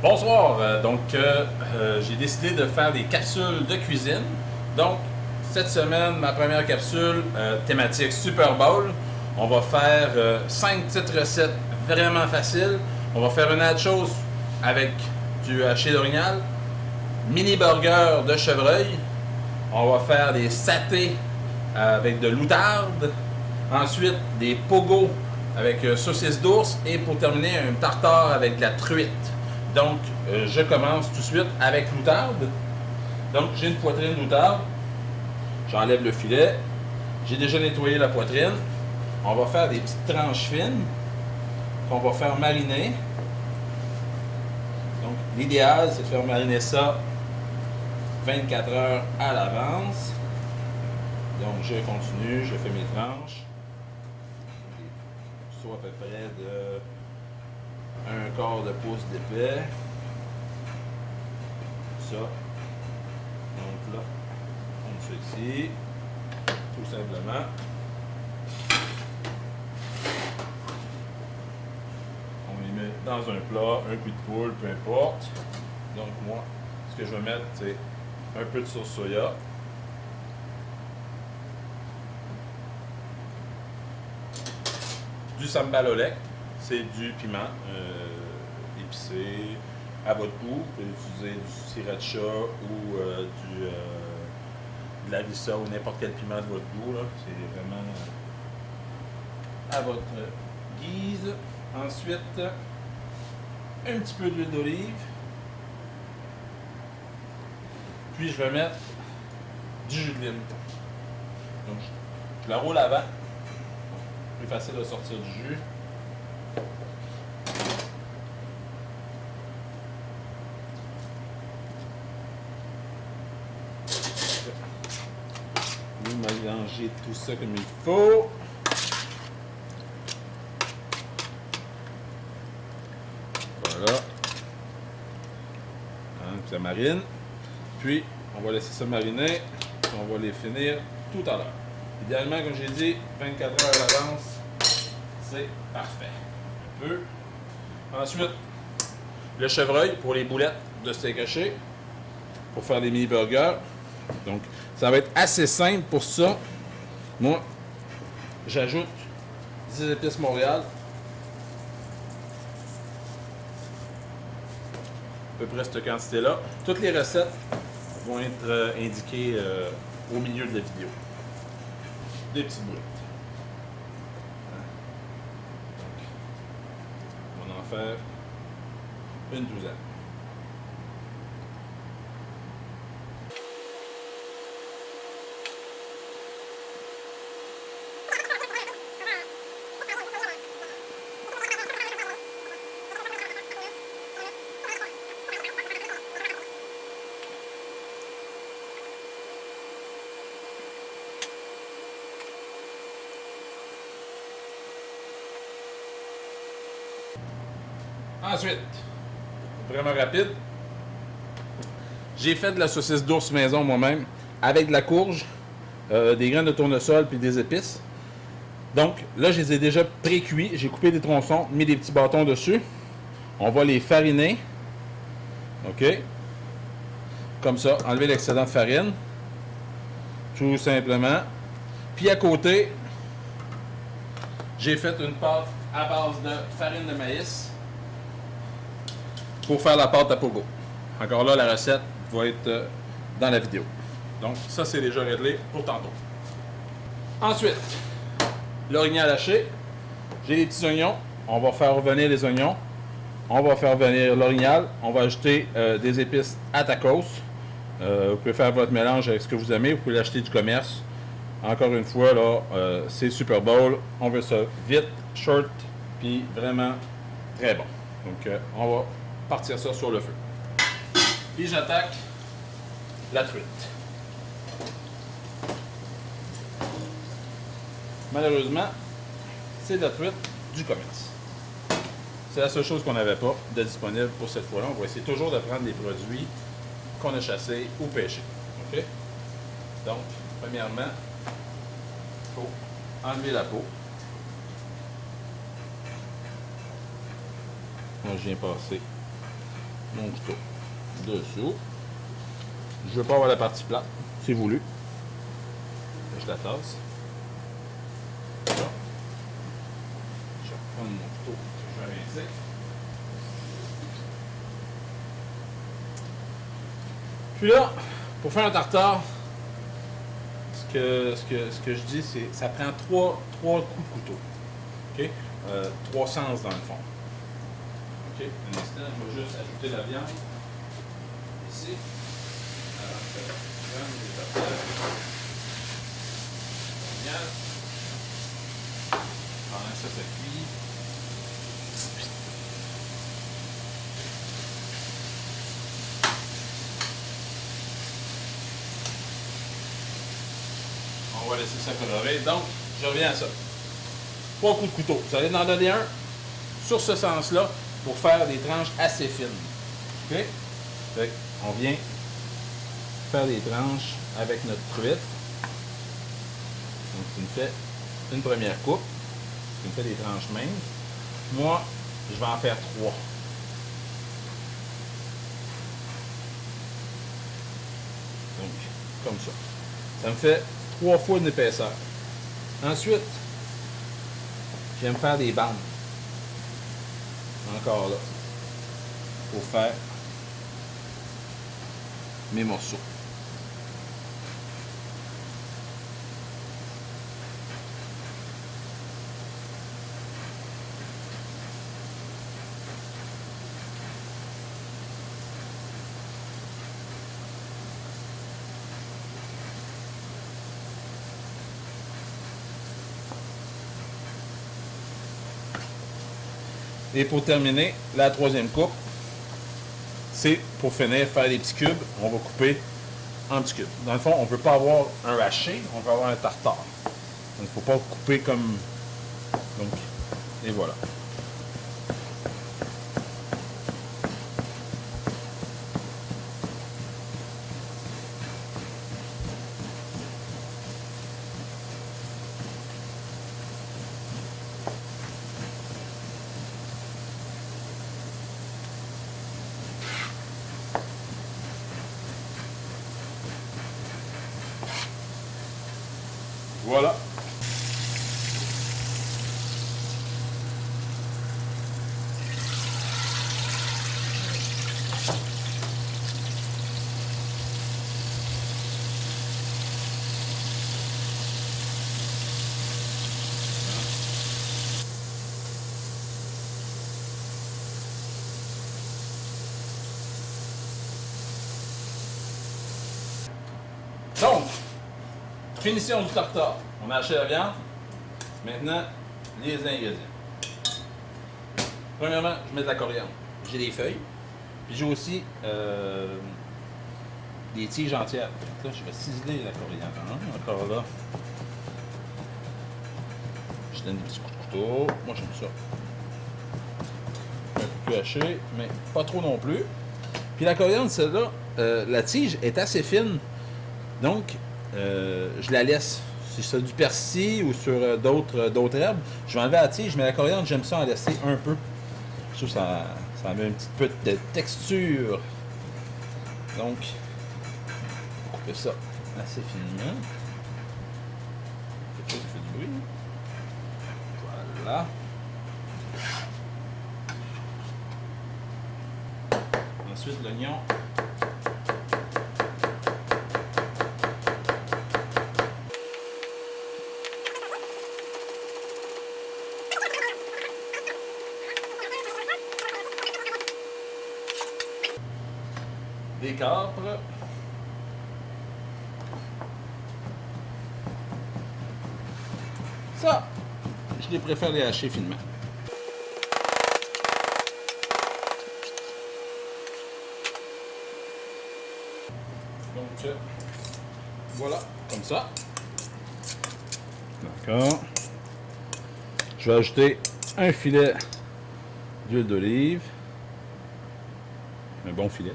Bonsoir, j'ai décidé de faire des capsules de cuisine. Donc cette semaine, ma première capsule thématique Super Bowl. On va faire 5 petites recettes vraiment faciles. On va faire une nachos avec du haché d'orignal, mini burger de chevreuil. On va faire des satés avec de l'outarde. Ensuite, des pogos avec saucisse d'ours. Et pour terminer, un tartare avec de la truite. Donc, je commence tout de suite avec l'outarde. Donc, j'ai une poitrine d'outarde. J'enlève le filet. J'ai déjà nettoyé la poitrine. On va faire des petites tranches fines qu'on va faire mariner. Donc, l'idéal, c'est de faire mariner ça 24 heures à l'avance. Donc, je continue, je fais mes tranches. Soit à peu près de un quart de pouce d'épais. Ça. Donc là, on fait ici. Tout simplement. On les met dans un plat, un coup de poule, peu importe. Donc moi, ce que je vais mettre, c'est un peu de sauce soya. Du sambal olek, c'est du piment épicé à votre goût. Vous pouvez utiliser du sriracha ou de la harissa ou n'importe quel piment de votre goût. C'est vraiment à votre guise. Ensuite, un petit peu d'huile d'olive. Puis je vais mettre du jus de lime. Donc, je la roule avant. Plus facile de sortir du jus. Vous mélangez tout ça comme il faut. Voilà. Hein, ça marine. Puis, on va laisser ça mariner. On va les finir tout à l'heure. Idéalement, comme j'ai dit, 24 heures à l'avance, c'est parfait. Un peu. Ensuite, le chevreuil pour les boulettes de steak haché, pour faire des mini burgers. Donc, ça va être assez simple pour ça. Moi, j'ajoute 10 épices Montréal. À peu près cette quantité-là. Toutes les recettes vont être indiquées au milieu de la vidéo. Des petites boulettes. Donc, on va en faire une douzaine. Ensuite, vraiment rapide, j'ai fait de la saucisse d'ours maison moi-même avec de la courge, des graines de tournesol puis des épices. Donc là, je les ai déjà pré-cuits. J'ai coupé des tronçons, mis des petits bâtons dessus. On va les fariner. OK? Comme ça, enlever l'excédent de farine. Tout simplement. Puis à côté, j'ai fait une pâte à base de farine de maïs pour faire la pâte à pogo. Encore là, la recette va être dans la vidéo. Donc, ça, c'est déjà réglé pour tantôt. Ensuite, l'orignal haché. J'ai les petits oignons. On va faire revenir les oignons. On va faire venir l'orignal. On va ajouter des épices à tacos. Vous pouvez faire votre mélange avec ce que vous aimez. Vous pouvez l'acheter du commerce. Encore une fois, là, c'est Super Bowl. On veut ça vite, short, puis vraiment très bon. Donc, on va partir ça sur le feu. Puis j'attaque la truite. Malheureusement, c'est de la truite du commerce. C'est la seule chose qu'on n'avait pas de disponible pour cette fois-là. On va essayer toujours de prendre des produits qu'on a chassés ou pêchés. OK? Donc, premièrement, il faut enlever la peau. Moi, je viens passer mon couteau dessous. Je veux pas avoir la partie plate, c'est voulu. Je la tasse. Là. Je vais prendre mon couteau que je vais rincer. Puis là, pour faire un tartare, ce que je dis, c'est ça prend trois coups de couteau. OK? 3 sens dans le fond. OK? Un instant, je vais juste ajouter la viande ici. Alors, je vais les tartares. Génial. Pendant que ça cuit. On va laisser ça colorer. Donc, je reviens à ça. 3 coups de couteau. Vous allez en donner un sur ce sens-là pour faire des tranches assez fines. OK? Fait, on vient faire des tranches avec notre truite. Donc, tu me fais une première coupe. Tu me fais des tranches minces. Moi, je vais en faire 3. Donc, comme ça. Ça me fait 3 fois une épaisseur. Ensuite, je vais me faire des bandes. Encore là. Pour faire mes morceaux. Et pour terminer, la troisième coupe, c'est pour finir, faire des petits cubes. On va couper en petits cubes. Dans le fond, on ne veut pas avoir un haché, on veut avoir un tartare. Donc, il ne faut pas couper comme... Donc, et voilà. Voilà. Donc, finition du tartare. On a haché la viande. Maintenant, les ingrédients. Premièrement, je mets de la coriandre. J'ai des feuilles. Puis j'ai aussi des tiges entières. Donc là, je vais ciseler la coriandre. Encore là. Je donne des petits coups de couteau. Moi, j'aime ça. Un peu plus haché, mais pas trop non plus. Puis la coriandre, celle-là, la tige est assez fine. Donc, je la laisse. Si c'est du persil ou sur d'autres herbes, je vais enlever la tige, mais la coriandre, j'aime ça en laisser un peu. Je trouve que ça met un petit peu de texture. Donc, couper ça assez finement. Quelque chose qui fait du bruit. Voilà. Ensuite, l'oignon. Des capres. Ça, je les préfère les hacher finement. Donc, voilà, comme ça. D'accord. Je vais ajouter un filet d'huile d'olive. Un bon filet.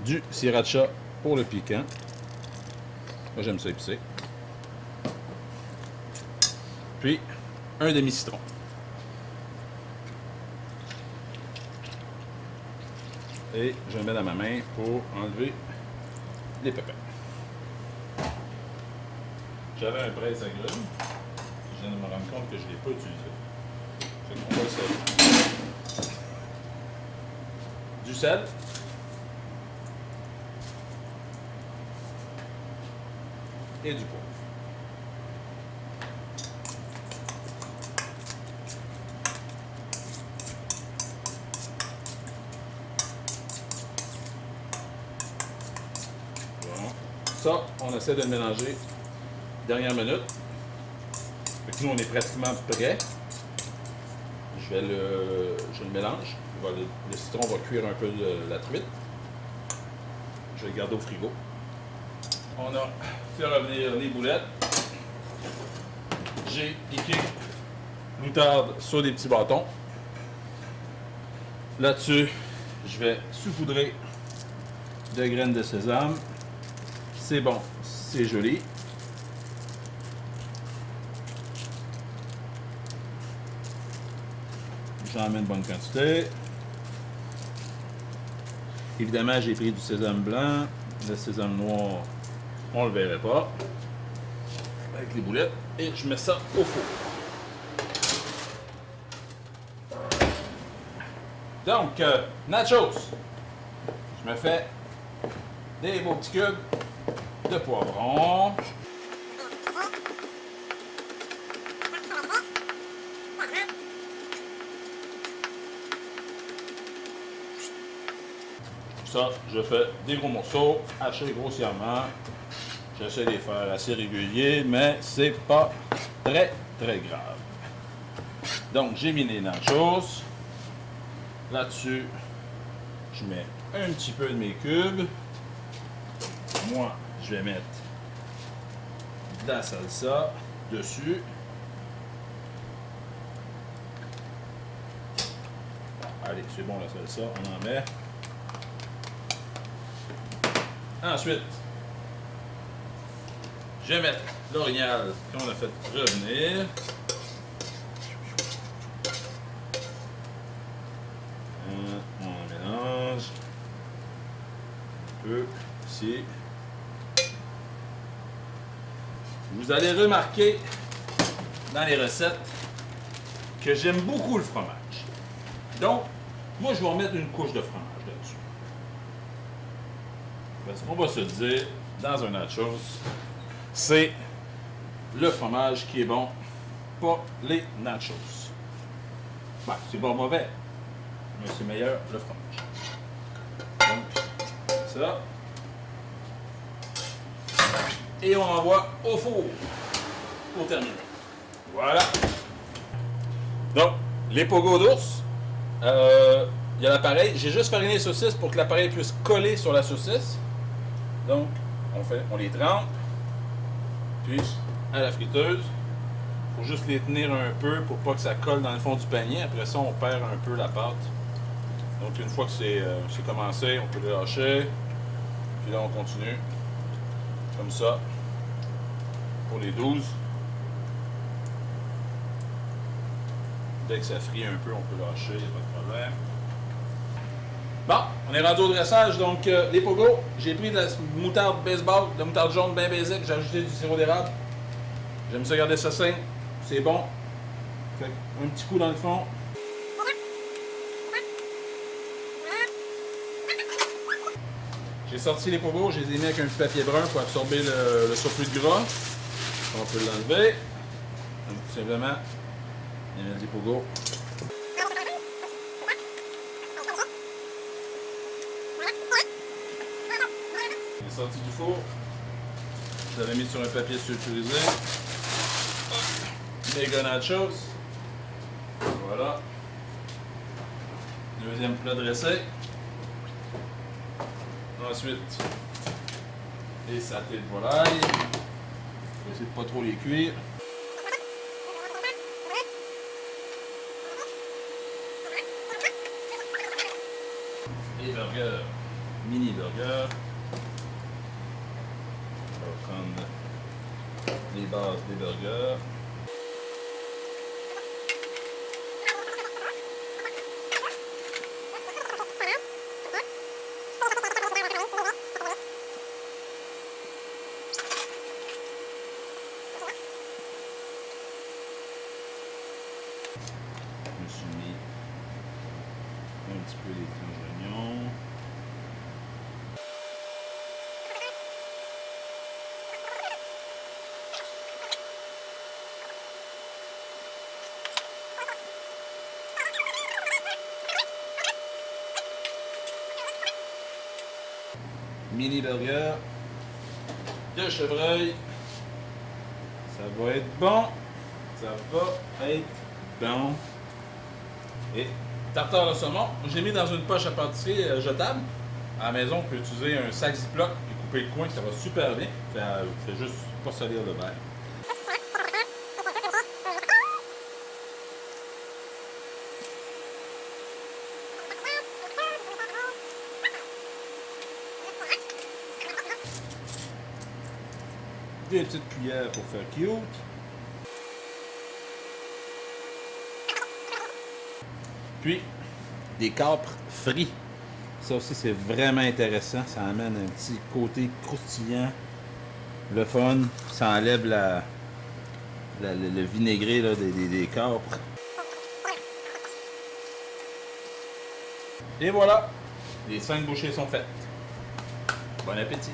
Du sriracha pour le piquant. Moi, j'aime ça épicé. Puis, un demi-citron. Et je le mets dans ma main pour enlever les pépins. J'avais un presse agrumes. Je viens de me rendre compte que je ne l'ai pas utilisé. Fait qu'on va le saler. Du sel. Et du poivre. Bon. Ça, on essaie de le mélanger. Dernière minute. Fait que nous, on est pratiquement prêt. Je le mélange. Le citron va cuire un peu la truite. Je vais le garder au frigo. On a fait revenir les boulettes. J'ai piqué moutarde sur des petits bâtons. Là-dessus, je vais saupoudrer de graines de sésame. C'est bon, c'est joli. J'en mets une bonne quantité. Évidemment, j'ai pris du sésame blanc. Le sésame noir, on le verrait pas. Avec les boulettes. Et je mets ça au four. Donc, nachos. Je me fais des beaux petits cubes de poivron. Ça, je fais des gros morceaux, hachés grossièrement. J'essaie de les faire assez réguliers, mais c'est pas très grave. Donc, j'ai mis les nachos. Là-dessus, je mets un petit peu de mes cubes. Moi, je vais mettre de la salsa dessus. Allez, c'est bon la salsa, on en met. Ensuite, je vais mettre l'orignal qu'on a fait revenir. On mélange un peu ici. Vous allez remarquer dans les recettes que j'aime beaucoup le fromage. Donc, moi je vais remettre une couche de fromage là-dessus. Parce qu'on va se dire, dans un nachos, c'est le fromage qui est bon, pas les nachos. Ben, c'est pas mauvais, mais c'est meilleur le fromage. Donc, ça. Et on envoie au four pour terminer. Voilà. Donc, les pogos d'ours, il y a l'appareil. J'ai juste fariné les saucisses pour que l'appareil puisse coller sur la saucisse. Donc, on les trempe, puis à la friteuse. Il faut juste les tenir un peu pour pas que ça colle dans le fond du panier. Après ça, on perd un peu la pâte. Donc, une fois que c'est commencé, on peut le lâcher. Puis là, on continue. Comme ça. Pour les 12. Dès que ça frit un peu, on peut lâcher, il n'y a pas de problème. Bon, on est rendu au dressage, donc les pogos, j'ai pris de la moutarde baseball, de la moutarde jaune bien basique, j'ai ajouté du sirop d'érable. J'aime ça garder ça sain, c'est bon. Fait un petit coup dans le fond. J'ai sorti les pogos, je les ai mis avec un petit papier brun pour absorber le surplus de gras. On peut l'enlever. Donc tout simplement, il y a des pogos. Sorti du four, je l'avais mis sur un papier sulfurisé. Méga nachos. Voilà. Deuxième plat dressé. Ensuite, les satés de volaille. Je vais essayer de pas trop les cuire. Les burgers, mini burgers. On va prendre les bases des burgers. petit peu les tranches d'oignon. Mini burger de chevreuil. Ça va être bon. Ça va être bon. Et tartare de saumon, j'ai mis dans une poche à pâtisserie jetable. À la maison, on peut utiliser un sac Ziploc et couper le coin, ça va super bien. Ça fait juste pas salir le verre. Des petites cuillères pour faire cute. Puis, des capres frits. Ça aussi, c'est vraiment intéressant. Ça amène un petit côté croustillant. Le fun. Ça enlève le vinaigré là, des capres. Et voilà. Les 5 bouchées sont faites. Bon appétit.